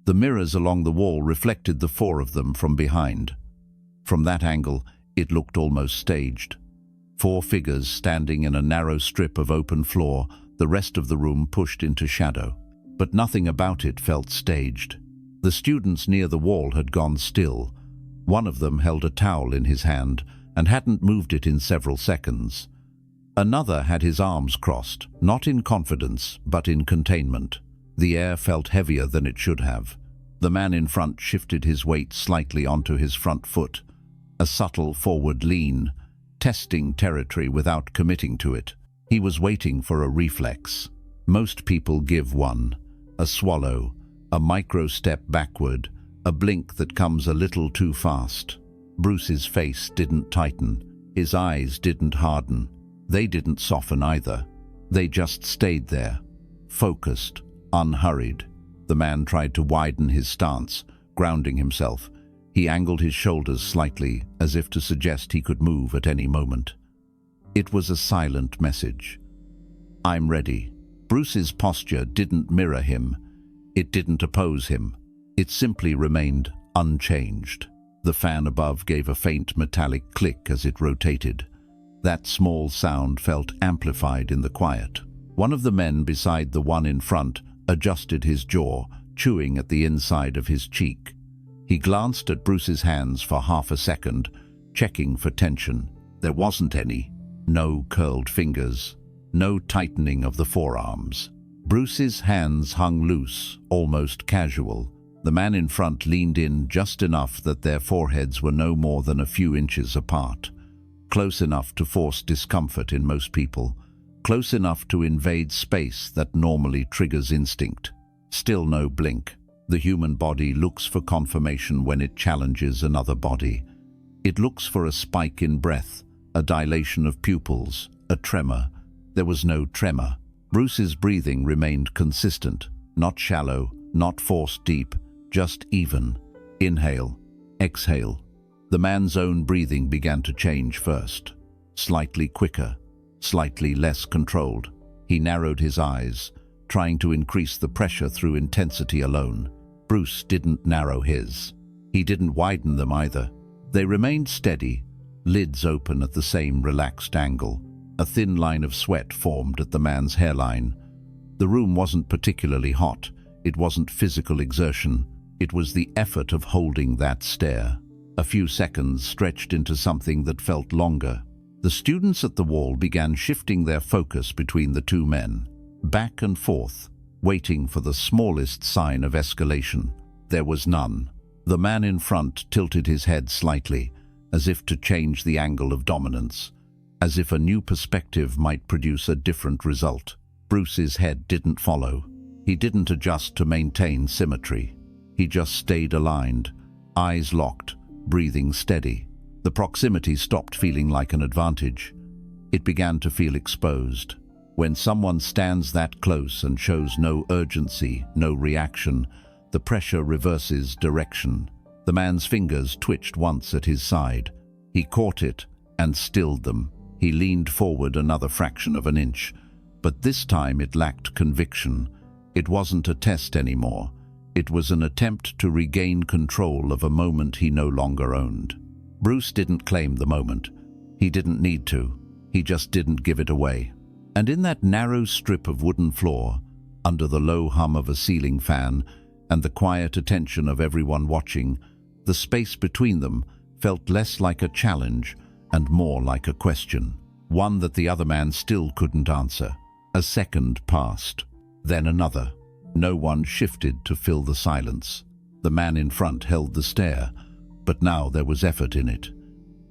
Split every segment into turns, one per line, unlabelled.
The mirrors along the wall reflected the four of them from behind. From that angle, it looked almost staged. Four figures standing in a narrow strip of open floor, the rest of the room pushed into shadow. But nothing about it felt staged. The students near the wall had gone still. One of them held a towel in his hand and hadn't moved it in several seconds. Another had his arms crossed, not in confidence, but in containment. The air felt heavier than it should have. The man in front shifted his weight slightly onto his front foot, a subtle forward lean, testing territory without committing to it. He was waiting for a reflex. Most people give one. A swallow, a micro step backward, a blink that comes a little too fast. Bruce's face didn't tighten. His eyes didn't harden. They didn't soften either. They just stayed there, focused, unhurried. The man tried to widen his stance, grounding himself. He angled his shoulders slightly, as if to suggest he could move at any moment. It was a silent message. I'm ready. Bruce's posture didn't mirror him. It didn't oppose him. It simply remained unchanged. The fan above gave a faint metallic click as it rotated. That small sound felt amplified in the quiet. One of the men beside the one in front adjusted his jaw, chewing at the inside of his cheek. He glanced at Bruce's hands for half a second, checking for tension. There wasn't any. No curled fingers. No tightening of the forearms. Bruce's hands hung loose, almost casual. The man in front leaned in just enough that their foreheads were no more than a few inches apart. Close enough to force discomfort in most people. Close enough to invade space that normally triggers instinct. Still no blink. The human body looks for confirmation when it challenges another body. It looks for a spike in breath, a dilation of pupils, a tremor. There was no tremor. Bruce's breathing remained consistent, not shallow, not forced deep, just even. Inhale, exhale. The man's own breathing began to change first. Slightly quicker, slightly less controlled. He narrowed his eyes, trying to increase the pressure through intensity alone. Bruce didn't narrow his. He didn't widen them either. They remained steady, lids open at the same relaxed angle. A thin line of sweat formed at the man's hairline. The room wasn't particularly hot. It wasn't physical exertion. It was the effort of holding that stare. A few seconds stretched into something that felt longer. The students at the wall began shifting their focus between the two men, back and forth, waiting for the smallest sign of escalation. There was none. The man in front tilted his head slightly, as if to change the angle of dominance, as if a new perspective might produce a different result. Bruce's head didn't follow. He didn't adjust to maintain symmetry. He just stayed aligned, eyes locked, breathing steady. The proximity stopped feeling like an advantage. It began to feel exposed. When someone stands that close and shows no urgency, no reaction, the pressure reverses direction. The man's fingers twitched once at his side. He caught it and stilled them. He leaned forward another fraction of an inch, but this time it lacked conviction. It wasn't a test anymore. It was an attempt to regain control of a moment he no longer owned. Bruce didn't claim the moment. He didn't need to. He just didn't give it away. And in that narrow strip of wooden floor, under the low hum of a ceiling fan and the quiet attention of everyone watching, the space between them felt less like a challenge and more like a question, one that the other man still couldn't answer. A second passed, then another. No one shifted to fill the silence. The man in front held the stare, but now there was effort in it.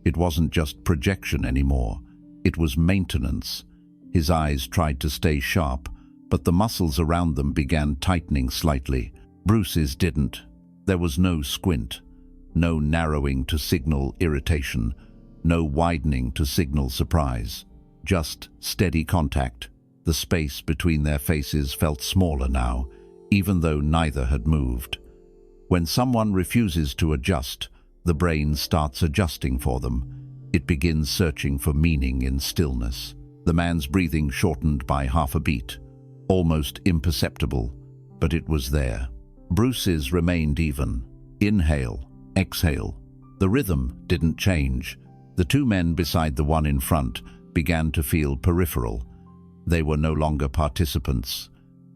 It wasn't just projection anymore. It was maintenance. His eyes tried to stay sharp, but the muscles around them began tightening slightly. Bruce's didn't. There was no squint, no narrowing to signal irritation, no widening to signal surprise. Just steady contact. The space between their faces felt smaller now, even though neither had moved. When someone refuses to adjust, the brain starts adjusting for them. It begins searching for meaning in stillness. The man's breathing shortened by half a beat, almost imperceptible, but it was there. Bruce's remained even. Inhale, exhale. The rhythm didn't change. The two men beside the one in front began to feel peripheral. They were no longer participants.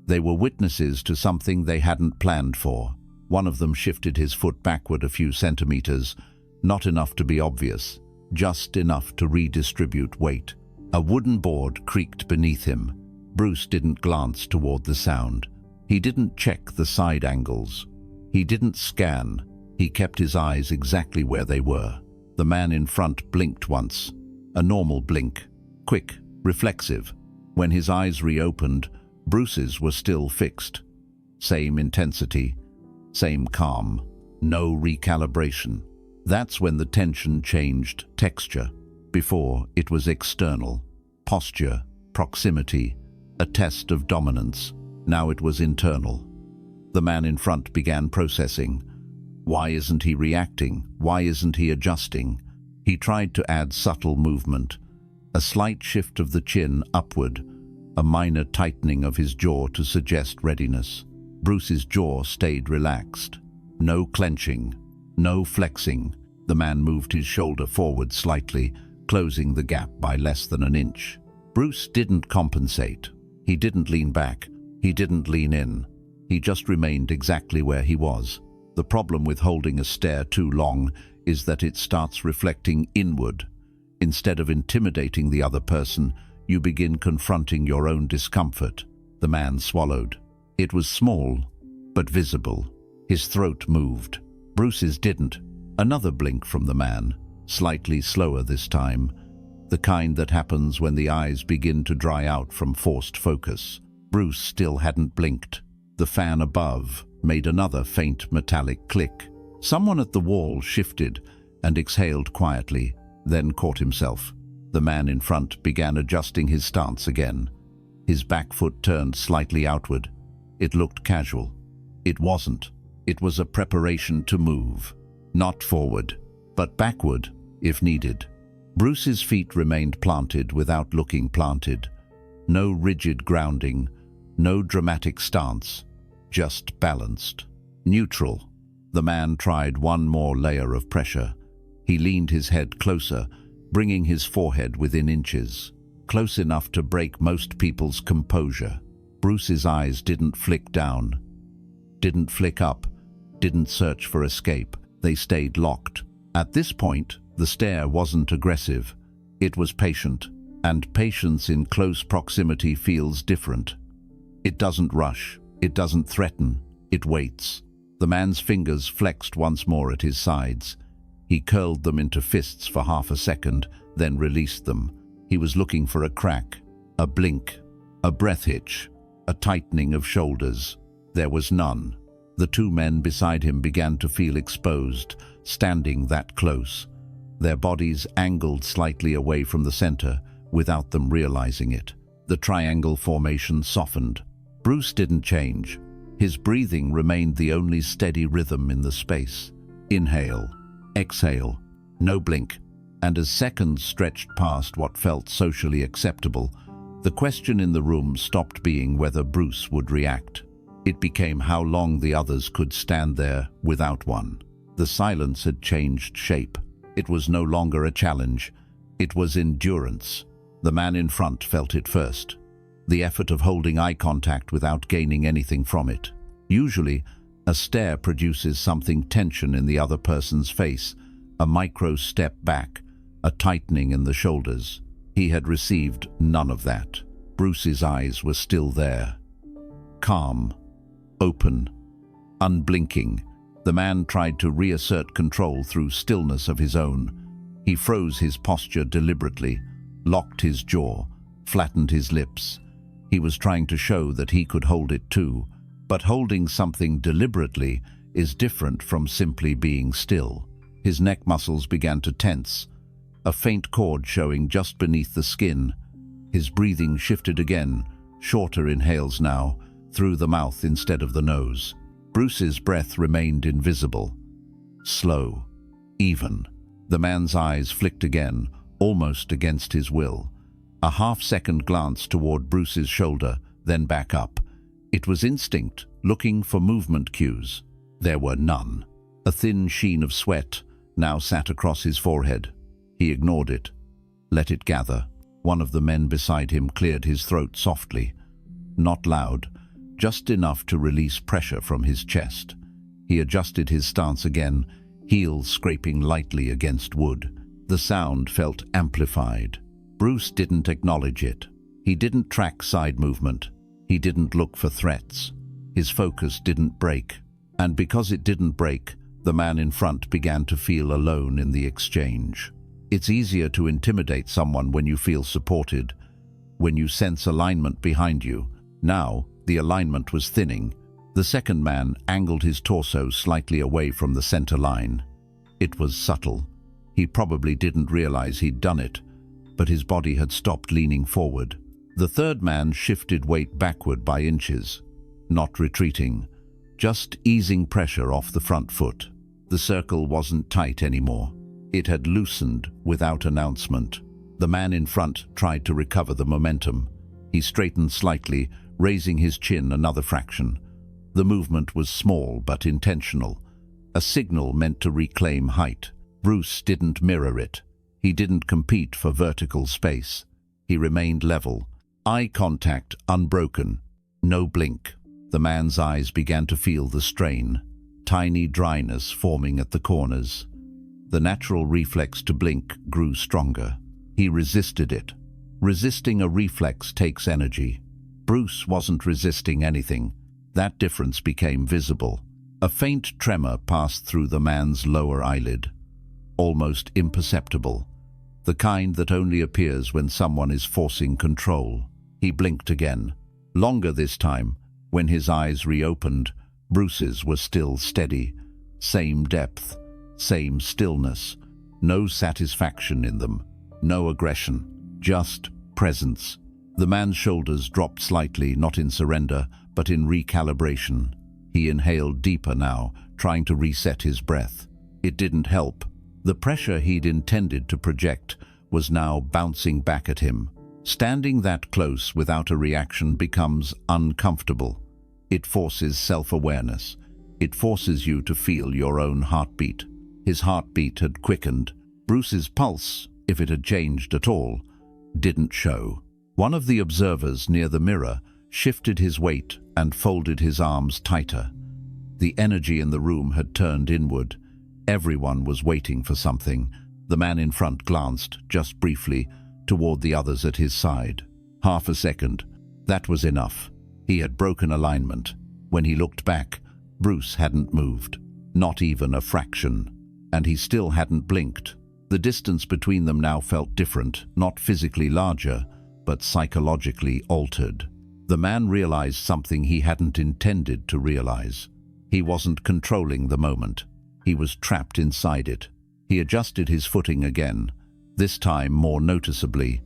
They were witnesses to something they hadn't planned for. One of them shifted his foot backward a few centimeters, not enough to be obvious, just enough to redistribute weight. A wooden board creaked beneath him. Bruce didn't glance toward the sound. He didn't check the side angles. He didn't scan. He kept his eyes exactly where they were. The man in front blinked once. A normal blink. Quick, reflexive. When his eyes reopened, Bruce's were still fixed. Same intensity, same calm, no recalibration. That's when the tension changed texture. Before, it was external. Posture, proximity, a test of dominance. Now it was internal. The man in front began processing. Why isn't he reacting? Why isn't he adjusting? He tried to add subtle movement. A slight shift of the chin upward, a minor tightening of his jaw to suggest readiness. Bruce's jaw stayed relaxed. No clenching, no flexing. The man moved his shoulder forward slightly, closing the gap by less than an inch. Bruce didn't compensate. He didn't lean back. He didn't lean in. He just remained exactly where he was. The problem with holding a stare too long is that it starts reflecting inward. Instead of intimidating the other person, you begin confronting your own discomfort. The man swallowed. It was small, but visible. His throat moved. Bruce's didn't. Another blink from the man, slightly slower this time. The kind that happens when the eyes begin to dry out from forced focus. Bruce still hadn't blinked. The fan above made another faint metallic click. Someone at the wall shifted and exhaled quietly, then caught himself. The man in front began adjusting his stance again. His back foot turned slightly outward. It looked casual. It wasn't. It was a preparation to move. Not forward, but backward, if needed. Bruce's feet remained planted without looking planted. No rigid grounding, no dramatic stance, just balanced. Neutral. The man tried one more layer of pressure. He leaned his head closer, bringing his forehead within inches, close enough to break most people's composure. Bruce's eyes didn't flick down, didn't flick up, didn't search for escape. They stayed locked. At this point, the stare wasn't aggressive. It was patient, and patience in close proximity feels different. It doesn't rush, it doesn't threaten, it waits. The man's fingers flexed once more at his sides. He curled them into fists for half a second, then released them. He was looking for a crack, a blink, a breath hitch, a tightening of shoulders. There was none. The two men beside him began to feel exposed, standing that close. Their bodies angled slightly away from the center, without them realizing it. The triangle formation softened. Bruce didn't change. His breathing remained the only steady rhythm in the space. Inhale, exhale, no blink. And as seconds stretched past what felt socially acceptable, the question in the room stopped being whether Bruce would react. It became how long the others could stand there without one. The silence had changed shape. It was no longer a challenge. It was endurance. The man in front felt it first. The effort of holding eye contact without gaining anything from it. Usually, a stare produces something tension in the other person's face, a micro step back, a tightening in the shoulders. He had received none of that. Bruce's eyes were still there. Calm, open, unblinking. The man tried to reassert control through stillness of his own. He froze his posture deliberately, locked his jaw, flattened his lips. He was trying to show that he could hold it too. But holding something deliberately is different from simply being still. His neck muscles began to tense, a faint cord showing just beneath the skin. His breathing shifted again, shorter inhales now, through the mouth instead of the nose. Bruce's breath remained invisible. Slow, even. The man's eyes flicked again, almost against his will. A half-second glance toward Bruce's shoulder, then back up. It was instinct, looking for movement cues. There were none. A thin sheen of sweat now sat across his forehead. He ignored it, let it gather. One of the men beside him cleared his throat softly. Not loud, just enough to release pressure from his chest. He adjusted his stance again, heels scraping lightly against wood. The sound felt amplified. Bruce didn't acknowledge it. He didn't track side movement. He didn't look for threats. His focus didn't break. And because it didn't break, the man in front began to feel alone in the exchange. It's easier to intimidate someone when you feel supported, when you sense alignment behind you. Now, the alignment was thinning. The second man angled his torso slightly away from the center line. It was subtle. He probably didn't realize he'd done it, but his body had stopped leaning forward. The third man shifted weight backward by inches, not retreating, just easing pressure off the front foot. The circle wasn't tight anymore. It had loosened without announcement. The man in front tried to recover the momentum. He straightened slightly, raising his chin another fraction. The movement was small but intentional, a signal meant to reclaim height. Bruce didn't mirror it. He didn't compete for vertical space. He remained level, eye contact unbroken, no blink. The man's eyes began to feel the strain, tiny dryness forming at the corners. The natural reflex to blink grew stronger. He resisted it. Resisting a reflex takes energy. Bruce wasn't resisting anything. That difference became visible. A faint tremor passed through the man's lower eyelid, almost imperceptible, the kind that only appears when someone is forcing control. He blinked again, longer this time. When his eyes reopened, Bruce's were still steady, same depth, same stillness, no satisfaction in them, no aggression, just presence. The man's shoulders dropped slightly, not in surrender, but in recalibration. He inhaled deeper now, trying to reset his breath. It didn't help. The pressure he'd intended to project was now bouncing back at him. Standing that close without a reaction becomes uncomfortable. It forces self-awareness. It forces you to feel your own heartbeat. His heartbeat had quickened. Bruce's pulse, if it had changed at all, didn't show. One of the observers near the mirror shifted his weight and folded his arms tighter. The energy in the room had turned inward. Everyone was waiting for something. The man in front glanced, just briefly, toward the others at his side. Half a second. That was enough. He had broken alignment. When he looked back, Bruce hadn't moved, not even a fraction, and he still hadn't blinked. The distance between them now felt different, not physically larger, but psychologically altered. The man realized something he hadn't intended to realize. He wasn't controlling the moment. He was trapped inside it. He adjusted his footing again, this time more noticeably.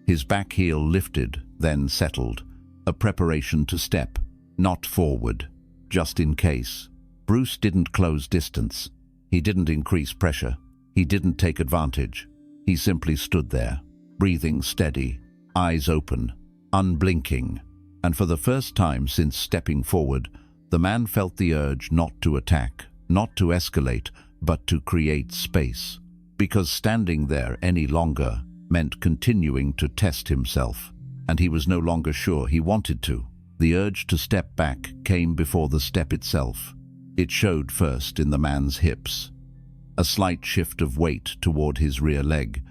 His back heel lifted, then settled, a preparation to step, not forward, just in case. Bruce didn't close distance. He didn't increase pressure. He didn't take advantage. He simply stood there, breathing steady, eyes open, unblinking. And for the first time since stepping forward, the man felt the urge not to attack, not to escalate, but to create space. Because standing there any longer meant continuing to test himself, and he was no longer sure he wanted to. The urge to step back came before the step itself. It showed first in the man's hips. A slight shift of weight toward his rear leg,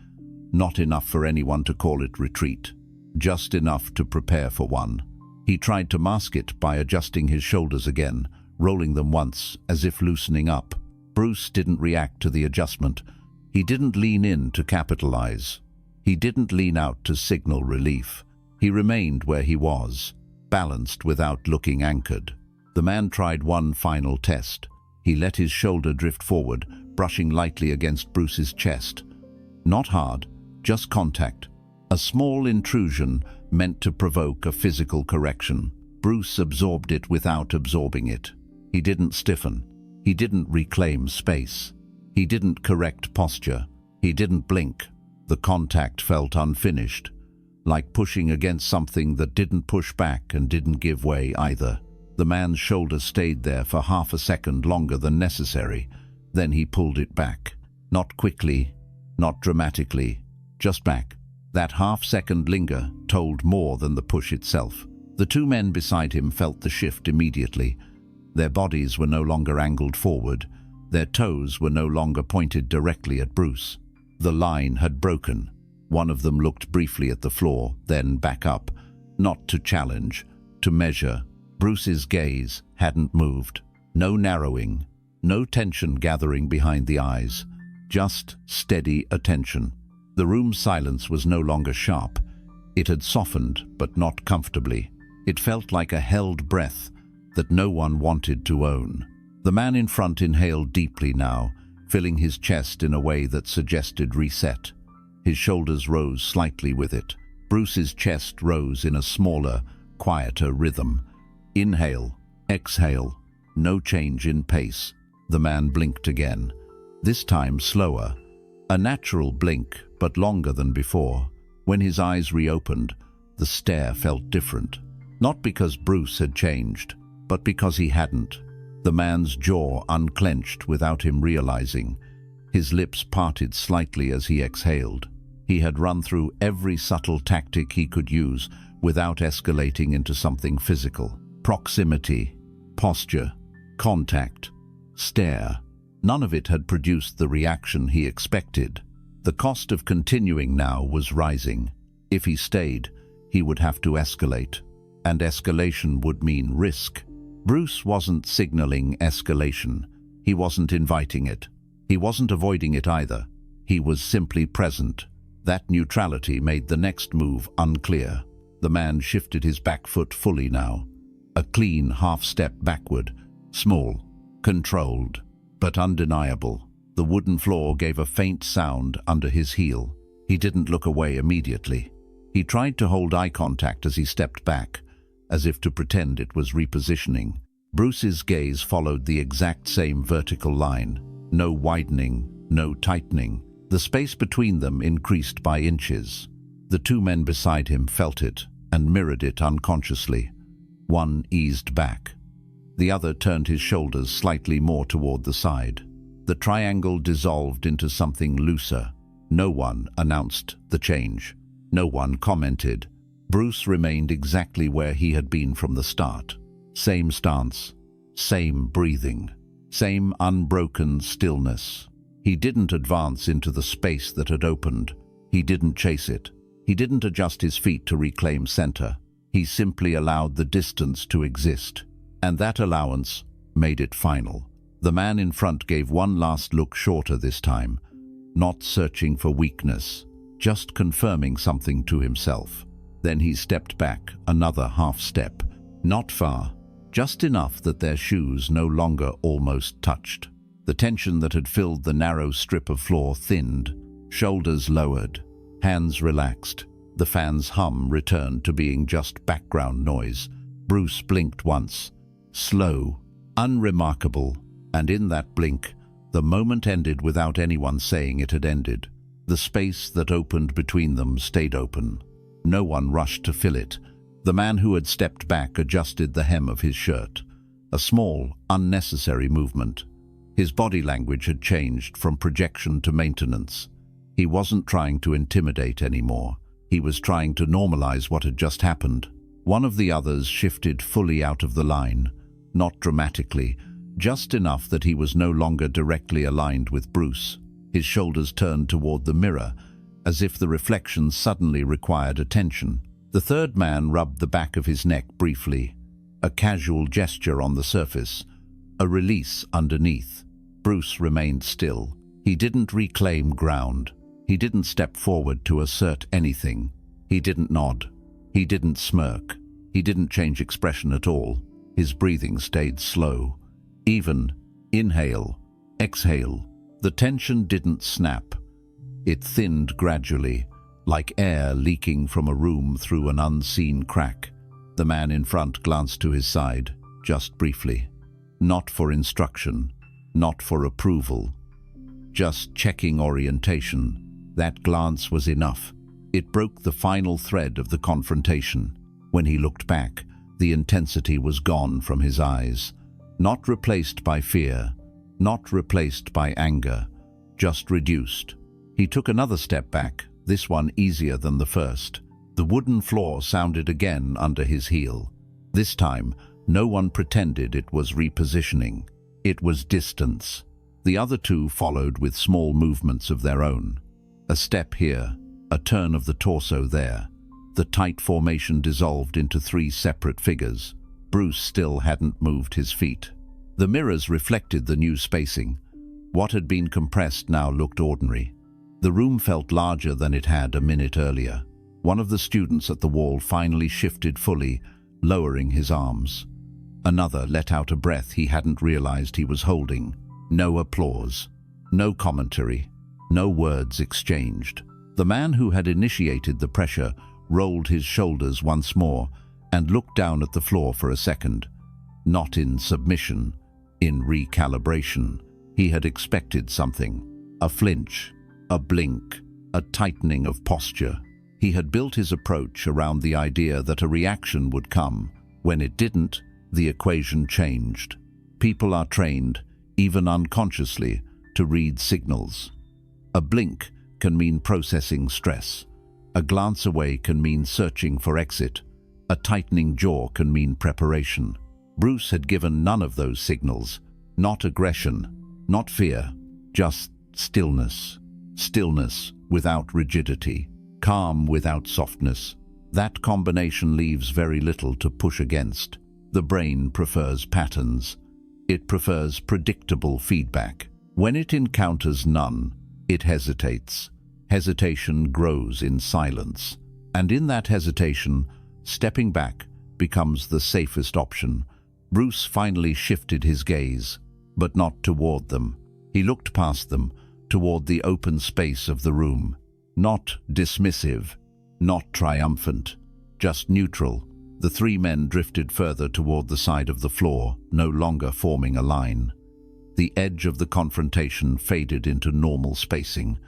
not enough for anyone to call it retreat, just enough to prepare for one. He tried to mask it by adjusting his shoulders again, rolling them once, as if loosening up. Bruce didn't react to the adjustment. He didn't lean in to capitalize. He didn't lean out to signal relief. He remained where he was, balanced without looking anchored. The man tried one final test. He let his shoulder drift forward, brushing lightly against Bruce's chest. Not hard, just contact. A small intrusion meant to provoke a physical correction. Bruce absorbed it without absorbing it. He didn't stiffen. He didn't reclaim space. He didn't correct posture. He didn't blink. The contact felt unfinished. like pushing against something that didn't push back and didn't give way either. The man's shoulder stayed there for half a second longer than necessary. Then he pulled it back. Not quickly, not dramatically, just back. That half-second linger told more than the push itself. The two men beside him felt the shift immediately. Their bodies were no longer angled forward. Their toes were no longer pointed directly at Bruce. The line had broken. One of them looked briefly at the floor, then back up, not to challenge, to measure. Bruce's gaze hadn't moved. No narrowing, no tension gathering behind the eyes, just steady attention. The room's silence was no longer sharp. It had softened, but not comfortably. It felt like a held breath that no one wanted to own. The man in front inhaled deeply now, filling his chest in a way that suggested reset. His shoulders rose slightly with it. Bruce's chest rose in a smaller, quieter rhythm. Inhale, exhale, no change in pace. The man blinked again, this time slower. A natural blink, but longer than before. When his eyes reopened, the stare felt different. Not because Bruce had changed, but because he hadn't. The man's jaw unclenched without him realizing. His lips parted slightly as he exhaled. He had run through every subtle tactic he could use without escalating into something physical. Proximity, posture, contact, stare. None of it had produced the reaction he expected. The cost of continuing now was rising. If he stayed, he would have to escalate, and escalation would mean risk. Bruce wasn't signaling escalation. He wasn't inviting it. He wasn't avoiding it either. He was simply present. That neutrality made the next move unclear. The man shifted his back foot fully now. A clean half-step backward, small, controlled, but undeniable. The wooden floor gave a faint sound under his heel. He didn't look away immediately. He tried to hold eye contact as he stepped back, as if to pretend it was repositioning. Bruce's gaze followed the exact same vertical line. No widening, no tightening. The space between them increased by inches. The two men beside him felt it and mirrored it unconsciously. One eased back. The other turned his shoulders slightly more toward the side. The triangle dissolved into something looser. No one announced the change. No one commented. Bruce remained exactly where he had been from the start. Same stance, same breathing, same unbroken stillness. He didn't advance into the space that had opened. He didn't chase it. He didn't adjust his feet to reclaim center. He simply allowed the distance to exist. And that allowance made it final. The man in front gave one last look, shorter this time, not searching for weakness, just confirming something to himself. Then he stepped back, another half step. Not far, just enough that their shoes no longer almost touched. The tension that had filled the narrow strip of floor thinned, shoulders lowered, hands relaxed. The fan's hum returned to being just background noise. Bruce blinked once, slow, unremarkable, and in that blink, the moment ended without anyone saying it had ended. The space that opened between them stayed open. No one rushed to fill it. The man who had stepped back adjusted the hem of his shirt. A small, unnecessary movement. His body language had changed from projection to maintenance. He wasn't trying to intimidate anymore. He was trying to normalize what had just happened. One of the others shifted fully out of the line, not dramatically, just enough that he was no longer directly aligned with Bruce. His shoulders turned toward the mirror, as if the reflection suddenly required attention. The third man rubbed the back of his neck briefly, a casual gesture on the surface, a release underneath. Bruce remained still. He didn't reclaim ground. He didn't step forward to assert anything. He didn't nod. He didn't smirk. He didn't change expression at all. His breathing stayed slow. Even. Inhale. Exhale. The tension didn't snap. It thinned gradually, like air leaking from a room through an unseen crack. The man in front glanced to his side, just briefly. Not for instruction, not for approval. Just checking orientation. That glance was enough. It broke the final thread of the confrontation. When he looked back, the intensity was gone from his eyes, not replaced by fear, not replaced by anger, just reduced. He took another step back, this one easier than the first. The wooden floor sounded again under his heel. This time, no one pretended it was repositioning. It was distance. The other two followed with small movements of their own. A step here, a turn of the torso there. The tight formation dissolved into three separate figures. Bruce still hadn't moved his feet. The mirrors reflected the new spacing. What had been compressed now looked ordinary. The room felt larger than it had a minute earlier. One of the students at the wall finally shifted fully, lowering his arms. Another let out a breath he hadn't realized he was holding. No applause, no commentary, no words exchanged. The man who had initiated the pressure rolled his shoulders once more and looked down at the floor for a second. Not in submission, in recalibration. He had expected something. A flinch, a blink, a tightening of posture. He had built his approach around the idea that a reaction would come. When it didn't, the equation changed. People are trained, even unconsciously, to read signals. A blink can mean processing stress. A glance away can mean searching for exit. A tightening jaw can mean preparation. Bruce had given none of those signals. Not aggression, not fear, just stillness. Stillness without rigidity. Calm without softness. That combination leaves very little to push against. The brain prefers patterns. It prefers predictable feedback. When it encounters none, it hesitates. Hesitation grows in silence. And in that hesitation, stepping back becomes the safest option. Bruce finally shifted his gaze, but not toward them. He looked past them, toward the open space of the room. Not dismissive, not triumphant, just neutral. The three men drifted further toward the side of the floor, no longer forming a line. The edge of the confrontation faded into normal spacing.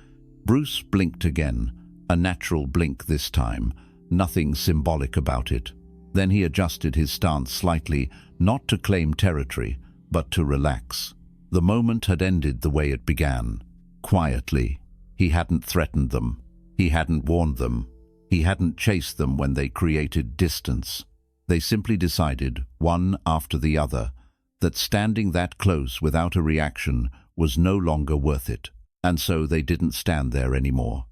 Bruce blinked again, a natural blink this time, nothing symbolic about it. Then he adjusted his stance slightly, not to claim territory, but to relax. The moment had ended the way it began, quietly. He hadn't threatened them. He hadn't warned them. He hadn't chased them when they created distance. They simply decided, one after the other, that standing that close without a reaction was no longer worth it. And so they didn't stand there anymore.